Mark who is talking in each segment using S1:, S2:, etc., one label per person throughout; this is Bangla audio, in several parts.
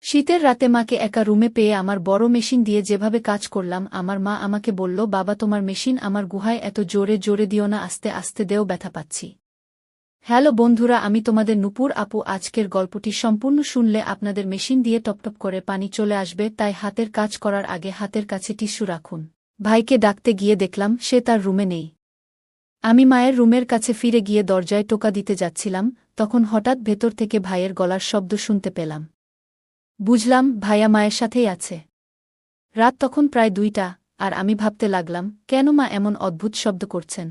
S1: শীতের রাতে মাকে একা রুমে পেয়ে আমার বড় মেশিন দিয়ে যেভাবে কাজ করলাম, আমার মা আমাকে বলল, বাবা তোমার মেশিন আমার গুহায় এত জোরে জোরে দিও না, আস্তে আস্তে দেও, ব্যথা পাচ্ছি। হ্যালো বন্ধুরা, আমি তোমাদের নূপুর আপু। আজকের গল্পটি সম্পূর্ণ শুনলে আপনাদের মেশিন দিয়ে টপটপ করে পানি চলে আসবে, তাই হাতের কাজ করার আগে হাতের কাছে টিস্যু রাখুন। ভাইকে ডাকতে গিয়ে দেখলাম সে তার রুমে নেই। আমি মায়ের রুমের কাছে ফিরে গিয়ে দরজায় টোকা দিতে যাচ্ছিলাম, তখন হঠাৎ ভেতর থেকে ভাইয়ের গলার শব্দ শুনতে পেলাম। বুঝলাম ভাইয়া মায়ের সাথেই আছে। রাত তখন প্রায় 2টা, আর আমি ভাবতে লাগলাম কেন মা এমন অদ্ভুত শব্দ করছেন।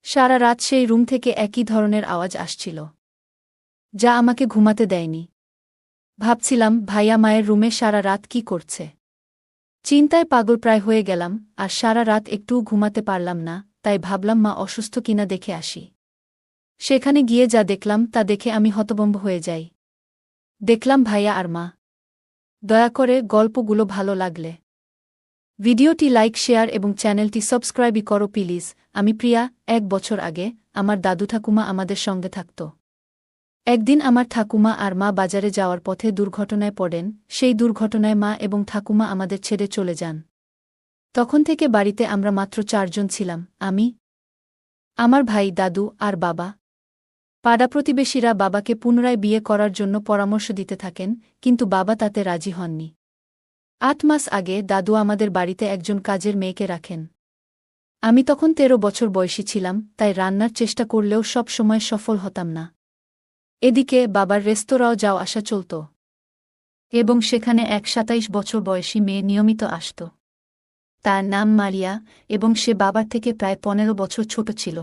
S1: সারা রাত সেই রুম থেকে একই ধরনের আওয়াজ আসছিল, যা আমাকে ঘুমাতে দেয়নি। ভাবছিলাম ভাইয়া মায়ের রুমে সারা রাত কি করছে। চিন্তায় পাগল প্রায় হয়ে গেলাম, আর সারা রাত একটুও ঘুমাতে পারলাম না, তাই ভাবলাম মা অসুস্থ কিনা দেখে আসি। সেখানে গিয়ে যা দেখলাম তা দেখে আমি হতভম্ব হয়ে যাই। দেখলাম ভাইয়া আর মা। দয়া করে গল্পগুলো ভালো লাগলে ভিডিওটি লাইক, শেয়ার এবং চ্যানেলটি সাবস্ক্রাইবই করো প্লিজ। আমি প্রিয়া। 1 বছর আগে আমার দাদু ঠাকুমা আমাদের সঙ্গে থাকত। একদিন আমার ঠাকুমা আর মা বাজারে যাওয়ার পথে দুর্ঘটনায় পড়েন। সেই দুর্ঘটনায় মা এবং ঠাকুমা আমাদের ছেড়ে চলে যান। তখন থেকে বাড়িতে আমরা মাত্র 4 জন ছিলাম, আমি, আমার ভাই, দাদু আর বাবা। পাড়া প্রতিবেশীরা বাবাকে পুনরায় বিয়ে করার জন্য পরামর্শ দিতে থাকেন, কিন্তু বাবা তাতে রাজি হননি। 8 মাস আগে দাদু আমাদের বাড়িতে একজন কাজের মেয়েকে রাখেন। আমি তখন 13 বছর বয়সী ছিলাম, তাই রান্নার চেষ্টা করলেও সব সময় সফল হতাম না। এদিকে বাবার রেস্তোরাঁও যাওয়া আসা চলত, এবং সেখানে এক 27 বছর বয়সী মেয়ে নিয়মিত আসত। তার নাম মারিয়া, এবং সে বাবার থেকে প্রায় 15 বছর ছোট ছিল।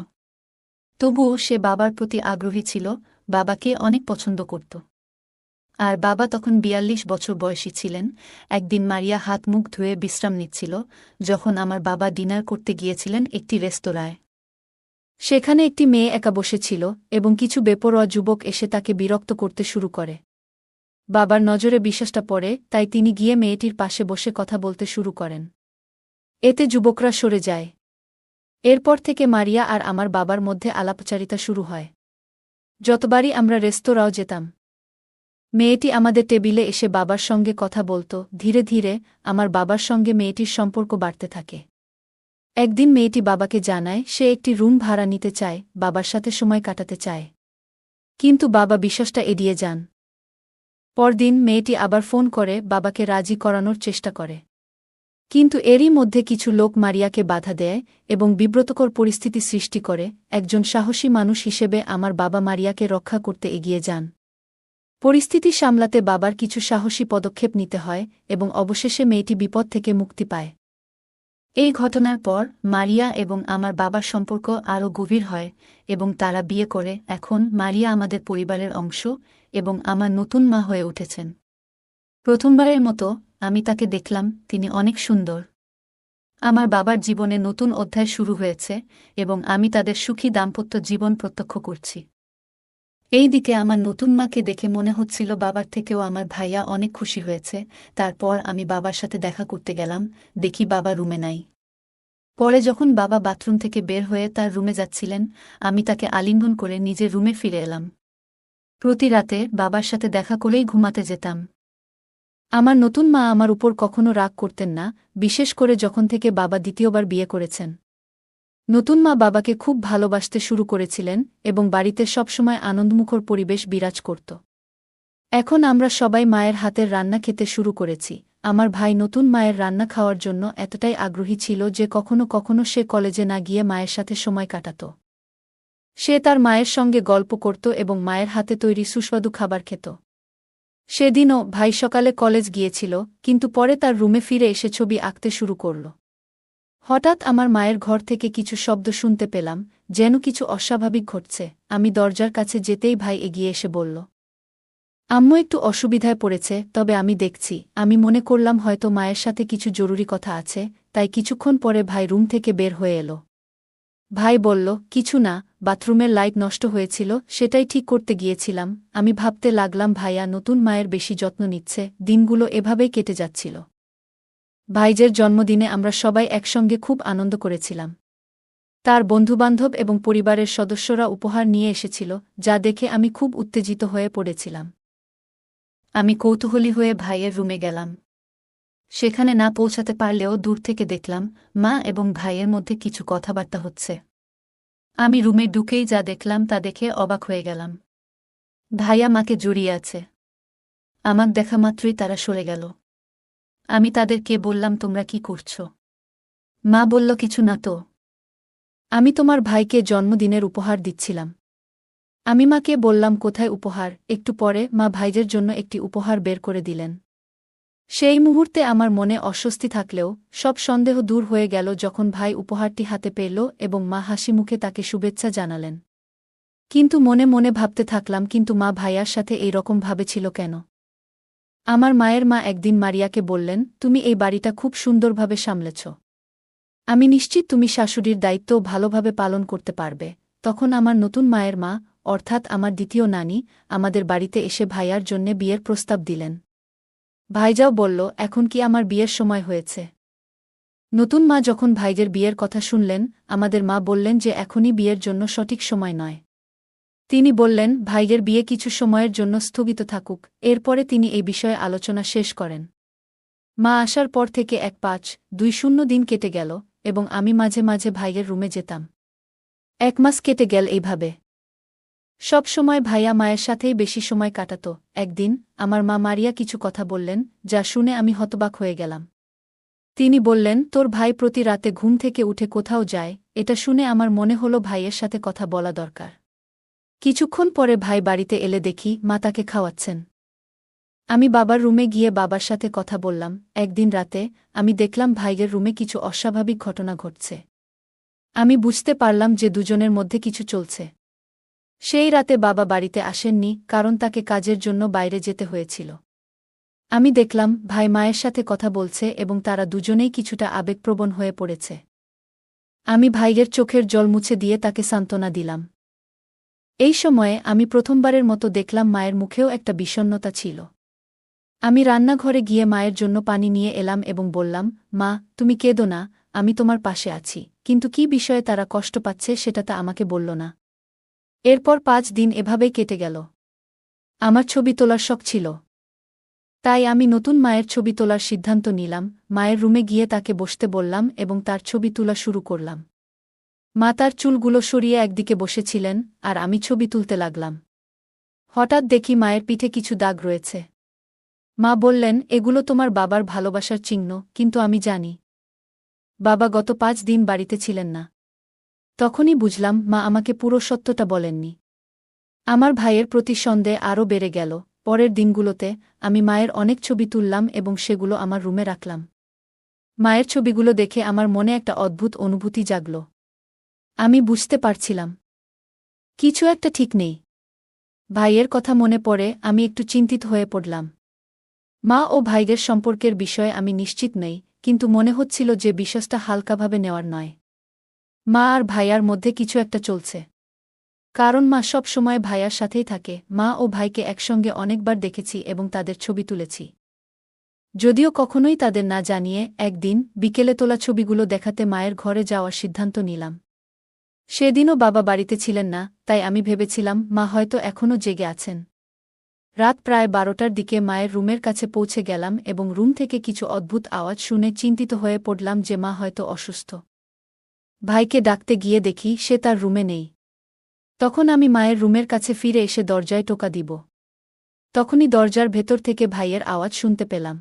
S1: তবুও সে বাবার প্রতি আগ্রহী ছিল, বাবাকে অনেক পছন্দ করত। আর বাবা তখন 42 বছর বয়সী ছিলেন। একদিন মারিয়া হাত মুখ ধুয়ে বিশ্রাম নিচ্ছিল, যখন আমার বাবা ডিনার করতে গিয়েছিলেন একটি রেস্তোরাঁয়। সেখানে একটি মেয়ে একা বসেছিল, এবং কিছু বেপরোয়া যুবক এসে তাকে বিরক্ত করতে শুরু করে। বাবার নজরে বিশ্বাসটা পড়ে, তাই তিনি গিয়ে মেয়েটির পাশে বসে কথা বলতে শুরু করেন। এতে যুবকরা সরে যায়। এরপর থেকে মারিয়া আর আমার বাবার মধ্যে আলাপচারিতা শুরু হয়। যতবারই আমরা রেস্তোরাঁও যেতাম, মেয়েটি আমাদের টেবিলে এসে বাবার সঙ্গে কথা বলত। ধীরে ধীরে আমার বাবার সঙ্গে মেয়েটির সম্পর্ক বাড়তে থাকে। একদিন মেয়েটি বাবাকে জানায় সে একটি রুম ভাড়া নিতে চায়, বাবার সাথে সময় কাটাতে চায়। কিন্তু বাবা বিশ্বাসটা এড়িয়ে যান। পরদিন মেয়েটি আবার ফোন করে বাবাকে রাজি করানোর চেষ্টা করে। কিন্তু এরই মধ্যে কিছু লোক মারিয়াকে বাধা দেয় এবং বিব্রতকর পরিস্থিতি সৃষ্টি করে। একজন সাহসী মানুষ হিসেবে আমার বাবা মারিয়াকে রক্ষা করতে এগিয়ে যান। পরিস্থিতি সামলাতে বাবার কিছু সাহসী পদক্ষেপ নিতে হয়, এবং অবশেষে মেয়েটি বিপদ থেকে মুক্তি পায়। এই ঘটনার পর মারিয়া এবং আমার বাবার সম্পর্ক আরও গভীর হয়, এবং তারা বিয়ে করে। এখন মারিয়া আমাদের পরিবারের অংশ, এবং আমার নতুন মা হয়ে উঠেছেন। প্রথমবারের মতো আমি তাকে দেখলাম, তিনি অনেক সুন্দর। আমার বাবার জীবনে নতুন অধ্যায় শুরু হয়েছে, এবং আমি তাদের সুখী দাম্পত্য জীবন প্রত্যক্ষ করছি। এই দিকে আমার নতুন মাকে দেখে মনে হচ্ছিল বাবার থেকেও আমার ভাইয়া অনেক খুশি হয়েছে। তারপর আমি বাবার সাথে দেখা করতে গেলাম, দেখি বাবা রুমে নাই। পরে যখন বাবা বাথরুম থেকে বের হয়ে তার রুমে যাচ্ছিলেন, আমি তাকে আলিঙ্গন করে নিজের রুমে ফিরে এলাম। প্রতি রাতে বাবার সাথে দেখা করেই ঘুমাতে যেতাম। আমার নতুন মা আমার উপর কখনো রাগ করতেন না, বিশেষ করে যখন থেকে বাবা দ্বিতীয়বার বিয়ে করেছেন। নতুন মা বাবাকে খুব ভালোবাসতে শুরু করেছিলেন, এবং বাড়িতে সবসময় আনন্দমুখর পরিবেশ বিরাজ করত। এখন আমরা সবাই মায়ের হাতের রান্না খেতে শুরু করেছি। আমার ভাই নতুন মায়ের রান্না খাওয়ার জন্য এতটাই আগ্রহী ছিল যে কখনো কখনো সে কলেজে না গিয়ে মায়ের সাথে সময় কাটাত। সে তার মায়ের সঙ্গে গল্প করত এবং মায়ের হাতে তৈরি সুস্বাদু খাবার খেত। সেদিনও ভাই সকালে কলেজ গিয়েছিল, কিন্তু পরে তার রুমে ফিরে এসে ছবি আঁকতে শুরু করল। হঠাৎ আমার মায়ের ঘর থেকে কিছু শব্দ শুনতে পেলাম, যেন কিছু অস্বাভাবিক ঘটছে। আমি দরজার কাছে যেতেই ভাই এগিয়ে এসে বলল, আম্মু একটু অসুবিধায় পড়েছে, তবে আমি দেখছি। আমি মনে করলাম হয়তো মায়ের সাথে কিছু জরুরি কথা আছে, তাই কিছুক্ষণ পরে ভাই রুম থেকে বের হয়ে এলো। ভাই বলল, কিছু না, বাথরুমের লাইট নষ্ট হয়েছিল, সেটাই ঠিক করতে গিয়েছিলাম। আমি ভাবতে লাগলাম ভাইয়া নতুন মায়ের বেশি যত্ন নিচ্ছে। দিনগুলো এভাবেই কেটে যাচ্ছিল। ভাইজের জন্মদিনে আমরা সবাই একসঙ্গে খুব আনন্দ করেছিলাম। তার বন্ধুবান্ধব এবং পরিবারের সদস্যরা উপহার নিয়ে এসেছিল, যা দেখে আমি খুব উত্তেজিত হয়ে পড়েছিলাম। আমি কৌতূহলী হয়ে ভাইয়ের রুমে গেলাম। সেখানে না পৌঁছাতে পারলেও দূর থেকে দেখলাম মা এবং ভাইয়ের মধ্যে কিছু কথাবার্তা হচ্ছে। আমি রুমে ঢুকেই যা দেখলাম তা দেখে অবাক হয়ে গেলাম। ভাইয়া মাকে জড়িয়ে আছে। আমাক দেখা মাত্রই তারা সরে গেল। আমি তাদেরকে বললাম, তোমরা কি করছো? মা বলল, কিছু না তো। আমি তোমার ভাইকে জন্মদিনের উপহার দিচ্ছিলাম। আমি মাকে বললাম, কোথায় উপহার? একটু পরে মা ভাইদের জন্য একটি উপহার বের করে দিলেন। সেই মুহূর্তে আমার মনে অস্বস্তি থাকলেও সব সন্দেহ দূর হয়ে গেল যখন ভাই উপহারটি হাতে পেল এবং মা হাসি মুখে তাকে শুভেচ্ছা জানালেন। কিন্তু মনে মনে ভাবতে থাকলাম, কিন্তু মা ভাইয়ার সাথে এই রকম ভাবেছিল কেন? আমার মায়ের মা একদিন মারিয়াকে বললেন, তুমি এই বাড়িটা খুব সুন্দরভাবে সামলেছ। আমি নিশ্চিত তুমি শাশুড়ির দায়িত্বও ভালোভাবে পালন করতে পারবে। তখন আমার নতুন মায়ের মা, অর্থাৎ আমার দ্বিতীয় নানি, আমাদের বাড়িতে এসে ভাইয়ার জন্যে বিয়ের প্রস্তাব দিলেন। ভাইজাও বলল, এখন কি আমার বিয়ের সময় হয়েছে? নতুন মা যখন ভাইদের বিয়ের কথা শুনলেন, আমাদের মা বললেন যে এখনই বিয়ের জন্য সঠিক সময় নয়। তিনি বললেন, ভাইদের বিয়ে কিছু সময়ের জন্য স্থগিত থাকুক। এরপরে তিনি এই বিষয়ে আলোচনা শেষ করেন। মা আসার পর থেকে 1-5-2 দিন কেটে গেল এবং আমি মাঝে মাঝে ভাইয়ের রুমে যেতাম। 1 মাস কেটে গেল এইভাবে। সব সময় ভাইয়া মায়ের সাথেই বেশি সময় কাটাত। একদিন আমার মা মারিয়া কিছু কথা বললেন, যা শুনে আমি হতবাক হয়ে গেলাম। তিনি বললেন, তোর ভাই প্রতি রাতে ঘুম থেকে উঠে কোথাও যায়। এটা শুনে আমার মনে হলো ভাইয়ের সাথে কথা বলা দরকার। কিছুক্ষণ পরে ভাই বাড়িতে এলে দেখি মা তাকে খাওয়াচ্ছেন। আমি বাবার রুমে গিয়ে বাবার সাথে কথা বললাম। একদিন রাতে আমি দেখলাম ভাইয়ের রুমে কিছু অস্বাভাবিক ঘটনা ঘটছে। আমি বুঝতে পারলাম যে দুজনের মধ্যে কিছু চলছে। সেই রাতে বাবা বাড়িতে আসেননি, কারণ তাকে কাজের জন্য বাইরে যেতে হয়েছিল। আমি দেখলাম ভাই মায়ের সাথে কথা বলছে এবং তারা দুজনেই কিছুটা আবেগপ্রবণ হয়ে পড়েছে। আমি ভাইয়ের চোখের জল মুছে দিয়ে তাকে সান্ত্বনা দিলাম। এই সময়ে আমি প্রথমবারের মতো দেখলাম মায়ের মুখেও একটা বিষণ্ণতা ছিল। আমি রান্নাঘরে গিয়ে মায়ের জন্য পানি নিয়ে এলাম এবং বললাম, মা, তুমি কেঁদো না, আমি তোমার পাশে আছি। কিন্তু কী বিষয়ে তারা কষ্ট পাচ্ছে সেটা তা আমাকে বলল না। এরপর 5 দিন এভাবেই কেটে গেল। আমার ছবি তোলার শখ ছিল। তাই আমি নতুন মায়ের ছবি তোলার সিদ্ধান্ত নিলাম। মায়ের রুমে গিয়ে তাকে বসতে বললাম এবং তার ছবি তোলা শুরু করলাম। মা তার চুলগুলো সরিয়ে একদিকে বসেছিলেন আর আমি ছবি তুলতে লাগলাম। হঠাৎ দেখি মায়ের পিঠে কিছু দাগ রয়েছে। মা বললেন, এগুলো তোমার বাবার ভালোবাসার চিহ্ন। কিন্তু আমি জানি বাবা গত 5 দিন বাড়িতে ছিলেন না। তখনই বুঝলাম মা আমাকে পুরো সত্যটা বলেননি। আমার ভাইয়ের প্রতি সন্দেহ আরও বেড়ে গেল। পরের দিনগুলোতে আমি মায়ের অনেক ছবি তুললাম এবং সেগুলো আমার রুমে রাখলাম। মায়ের ছবিগুলো দেখে আমার মনে একটা অদ্ভুত অনুভূতি জাগল। আমি বুঝতে পারছিলাম কিছু একটা ঠিক নেই। ভাইয়ের কথা মনে পড়ে আমি একটু চিন্তিত হয়ে পড়লাম। মা ও ভাইদের সম্পর্কের বিষয়ে আমি নিশ্চিত নই, কিন্তু মনে হচ্ছিল যে বিশ্বাসটা হালকাভাবে নেওয়ার নয়। মা আর ভাইয়ার মধ্যে কিছু একটা চলছে। কারণ মা সব সময় ভাইয়ার সাথেই থাকে। মা ও ভাইকে একসঙ্গে অনেকবার দেখেছি এবং তাদের ছবি তুলেছি, যদিও কখনোই তাদের না জানিয়ে। একদিন বিকেলে তোলা ছবিগুলো দেখাতে মায়ের ঘরে যাওয়ার সিদ্ধান্ত নিলাম। সেদিনও বাবা বাড়িতে ছিলেন না, তাই আমি ভেবেছিলাম মা হয়তো এখনও জেগে আছেন। রাত প্রায় 12টার দিকে মায়ের রুমের কাছে পৌঁছে গেলাম এবং রুম থেকে কিছু অদ্ভুত আওয়াজ শুনে চিন্তিত হয়ে পড়লাম যে মা হয়তো অসুস্থ। ভাইকে ডাকতে গিয়ে দেখি সে তার রুমে নেই। তখন আমি মায়ের রুমের কাছে ফিরে এসে দরজায় টোকা দিব। তখনই দরজার ভেতর থেকে ভাইয়ের আওয়াজ শুনতে পেলাম।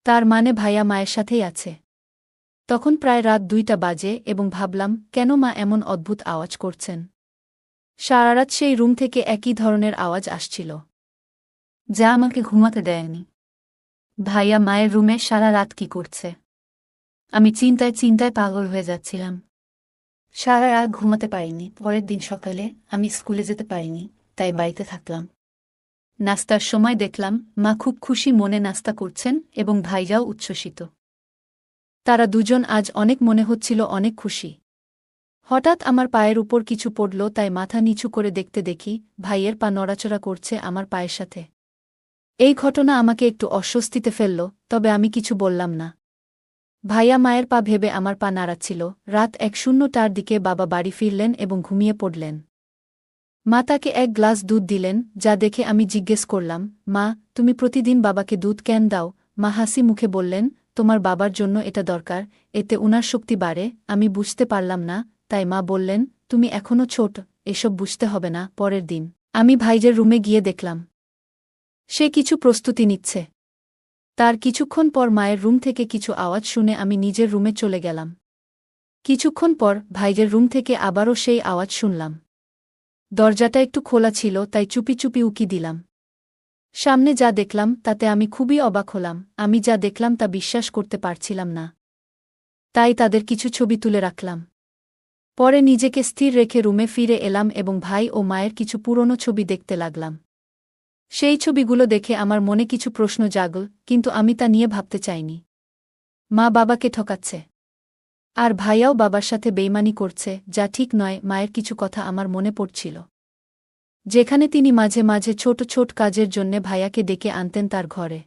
S1: তার মানে ভাইয়া মায়ের সাথেই আছে। তখন প্রায় রাত 2টা বাজে এবং ভাবলাম, কেন মা এমন অদ্ভুত আওয়াজ করছেন? সারারাত সেই রুম থেকে একই ধরনের আওয়াজ আসছিল, যা আমাকে ঘুমাতে দেয়নি। ভাইয়া মায়ের রুমে সারা রাত কি করছে? আমি চিন্তায় চিন্তায় পাগল হয়ে যাচ্ছিলাম। সারা রাত ঘুমাতে পারিনি। পরের দিন সকালে আমি স্কুলে যেতে পারিনি, তাই বাড়িতে থাকলাম। নাস্তার সময় দেখলাম মা খুব খুশি মনে নাস্তা করছেন এবং ভাইয়াও উচ্ছ্বসিত। তারা দুজন আজ অনেক মনে হচ্ছিল অনেক খুশি। হঠাৎ আমার পায়ের উপর কিছু পড়ল, তাই মাথা নিচু করে দেখতে দেখি ভাইয়ের পা নড়াচড়া করছে আমার পায়ের সাথে। এই ঘটনা আমাকে একটু অস্বস্তিতে ফেলল, তবে আমি কিছু বললাম না। ভাইয়া মায়ের পা ভেবে আমার পা নাড়াচ্ছিল। রাত 1:00টার দিকে বাবা বাড়ি ফিরলেন এবং ঘুমিয়ে পড়লেন। মা তাকে এক গ্লাস দুধ দিলেন, যা দেখে আমি জিজ্ঞেস করলাম, মা, তুমি প্রতিদিন বাবাকে দুধ কেন দাও? মা হাসি মুখে বললেন, তোমার বাবার জন্য এটা দরকার, এতে উনার শক্তি বাড়ে। আমি বুঝতে পারলাম না, তাই মা বললেন, তুমি এখনও ছোট, এসব বুঝতে হবে না। পরের দিন আমি ভাইজের রুমে গিয়ে দেখলাম সে কিছু প্রস্তুতি নিচ্ছে। তার কিছুক্ষণ পর মায়ের রুম থেকে কিছু আওয়াজ শুনে আমি নিজের রুমে চলে গেলাম। কিছুক্ষণ পর ভাইজের রুম থেকে আবারও সেই আওয়াজ শুনলাম। দরজাটা একটু খোলা ছিল, তাই চুপি চুপি উকি দিলাম। সামনে যা দেখলাম তাতে আমি খুবই অবাক হলাম। আমি যা দেখলাম তা বিশ্বাস করতে পারছিলাম না। তাই তাদের কিছু ছবি তুলে রাখলাম। পরে নিজেকে স্থির রেখে রুমে ফিরে এলাম এবং ভাই ও মায়ের কিছু পুরনো ছবি দেখতে লাগলাম। সেই ছবিগুলো দেখে আমার মনে কিছু প্রশ্ন জাগল, কিন্তু আমি তা নিয়ে ভাবতে চাইনি। মা বাবাকে ঠকাচ্ছে, আর ভাইয়াও বাবার সাথে বেইমানি করছে, যা ঠিক নয়। মায়ের কিছু কথা আমার মনে পড়ছিল, যেখানে তিনি মাঝে মাঝে ছোট ছোট কাজের জন্যে ভাইয়াকে ডেকে আনতেন তার ঘরে।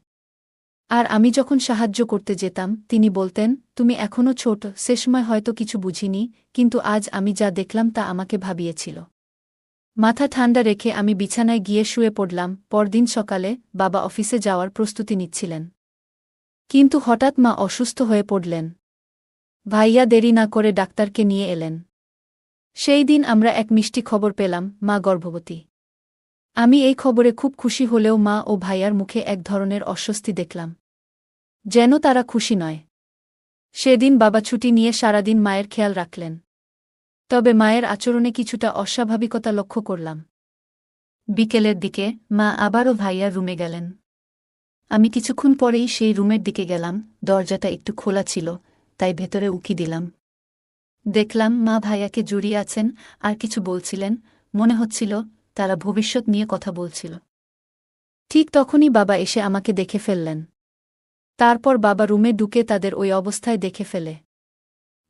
S1: আর আমি যখন সাহায্য করতে যেতাম তিনি বলতেন, তুমি এখনও ছোট, সে সময় হয়তো কিছু বুঝিনি, কিন্তু আজ আমি যা দেখলাম তা আমাকে ভাবিয়েছিল। মাথা ঠান্ডা রেখে আমি বিছানায় গিয়ে শুয়ে পড়লাম। পরদিন সকালে বাবা অফিসে যাওয়ার প্রস্তুতি নিচ্ছিলেন, কিন্তু হঠাৎ মা অসুস্থ হয়ে পড়লেন। ভাইয়া দেরি না করে ডাক্তারকে নিয়ে এলেন। সেই দিন আমরা এক মিষ্টি খবর পেলাম, মা গর্ভবতী। আমি এই খবরে খুব খুশি হলেও মা ও ভাইয়ার মুখে এক ধরনের অস্বস্তি দেখলাম, যেন তারা খুশি নয়। সেদিন বাবা ছুটি নিয়ে সারাদিন মায়ের খেয়াল রাখলেন, তবে মায়ের আচরণে কিছুটা অস্বাভাবিকতা লক্ষ্য করলাম। বিকেলের দিকে মা আবারও ভাইয়ার রুমে গেলেন। আমি কিছুক্ষণ পরেই সেই রুমের দিকে গেলাম। দরজাটা একটু খোলা ছিল, তাই ভেতরে উকি দিলাম। দেখলাম মা ভাইয়াকে জড়িয়ে আছেন আর কিছু বলছিলেন। মনে হচ্ছিল তারা ভবিষ্যৎ নিয়ে কথা বলছিল। ঠিক তখনই বাবা এসে আমাকে দেখে ফেললেন। তারপর বাবা রুমে ঢুকে তাদের ওই অবস্থায় দেখে ফেলে।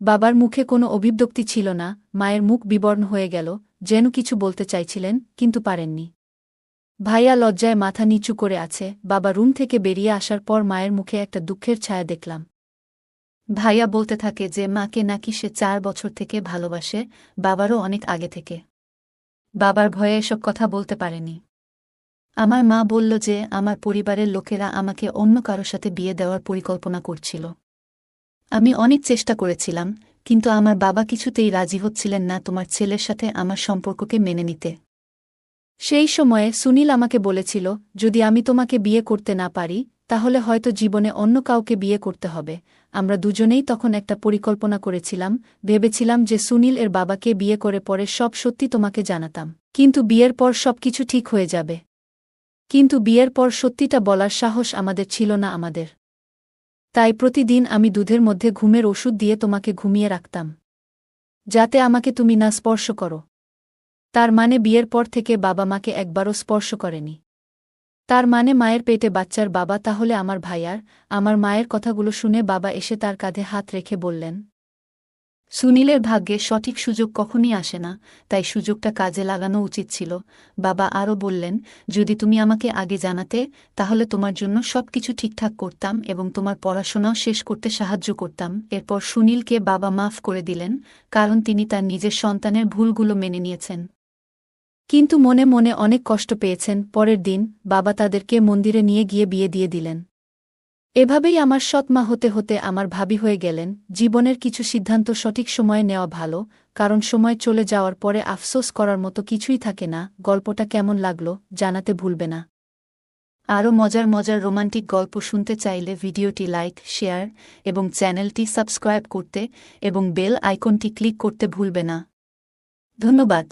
S1: বাবার মুখে কোনো অভিব্যক্তি ছিল না, মায়ের মুখ বিবর্ণ হয়ে গেল, যেন কিছু বলতে চাইছিলেন কিন্তু পারেননি। ভাইয়া লজ্জায় মাথা নিচু করে আছে। বাবা রুম থেকে বেরিয়ে আসার পর মায়ের মুখে একটা দুঃখের ছায়া দেখলাম। ভাইয়া বলতে থাকে যে মাকে নাকি সে 4 বছর থেকে ভালোবাসে, বাবারও অনেক আগে থেকে। বাবার ভয়ে এসব কথা বলতে পারেনি। আমার মা বলল যে আমার পরিবারের লোকেরা আমাকে অন্য কারো সাথে বিয়ে দেওয়ার পরিকল্পনা করছিল। আমি অনেক চেষ্টা করেছিলাম, কিন্তু আমার বাবা কিছুতেই রাজি হচ্ছিলেন না তোমার ছেলের সাথে আমার সম্পর্ককে মেনে নিতে। সেই সময়ে সুনীল আমাকে বলেছিল, যদি আমি তোমাকে বিয়ে করতে না পারি, তাহলে হয়তো জীবনে অন্য কাউকে বিয়ে করতে হবে। আমরা দুজনেই তখন একটা পরিকল্পনা করেছিলাম, ভেবেছিলাম যে সুনীল এর বাবাকে বিয়ে করে পরে সব সত্যি তোমাকে জানাতাম, কিন্তু বিয়ের পর সবকিছু ঠিক হয়ে যাবে। কিন্তু বিয়ের পর সত্যিটা বলার সাহস আমাদের ছিল না আমাদের। তাই প্রতিদিন আমি দুধের মধ্যে ঘুমের ওষুধ দিয়ে তোমাকে ঘুমিয়ে রাখতাম, যাতে আমাকে তুমি না স্পর্শ করো। তার মানে বিয়ের পর থেকে বাবা মাকে একবারও স্পর্শ করেনি। তার মানে মায়ের পেটে বাচ্চার বাবা তাহলে আমার ভাইয়ার। আমার মায়ের কথাগুলো শুনে বাবা এসে তার কাঁধে হাত রেখে বললেন, সুনীলের ভাগ্যে সঠিক সুযোগ কখনই আসে না, তাই সুযোগটা কাজে লাগানো উচিত ছিল। বাবা আরও বললেন, যদি তুমি আমাকে আগে জানাতে, তাহলে তোমার জন্য সবকিছু ঠিকঠাক করতাম এবং তোমার পড়াশোনাও শেষ করতে সাহায্য করতাম। এরপর সুনীলকে বাবা মাফ করে দিলেন, কারণ তিনি তার নিজের সন্তানের ভুলগুলো মেনে নিয়েছেন। কিন্তু মনে মনে অনেক কষ্ট পেয়েছেন। পরের দিন বাবা তাদেরকে মন্দিরে নিয়ে গিয়ে বিয়ে দিয়ে দিলেন। এভাবেই আমার সৎ মা হতে হতে আমার ভাবি হয়ে গেলেন। জীবনের কিছু সিদ্ধান্ত সঠিক সময়ে নেওয়া ভালো, কারণ সময় চলে যাওয়ার পরে আফসোস করার মতো কিছুই থাকে না। গল্পটা কেমন লাগলো জানাতে ভুলবে না। আরও মজার মজার রোমান্টিক গল্প শুনতে চাইলে ভিডিওটি লাইক, শেয়ার এবং চ্যানেলটি সাবস্ক্রাইব করতে এবং বেল আইকনটি ক্লিক করতে ভুলবে না। ধন্যবাদ।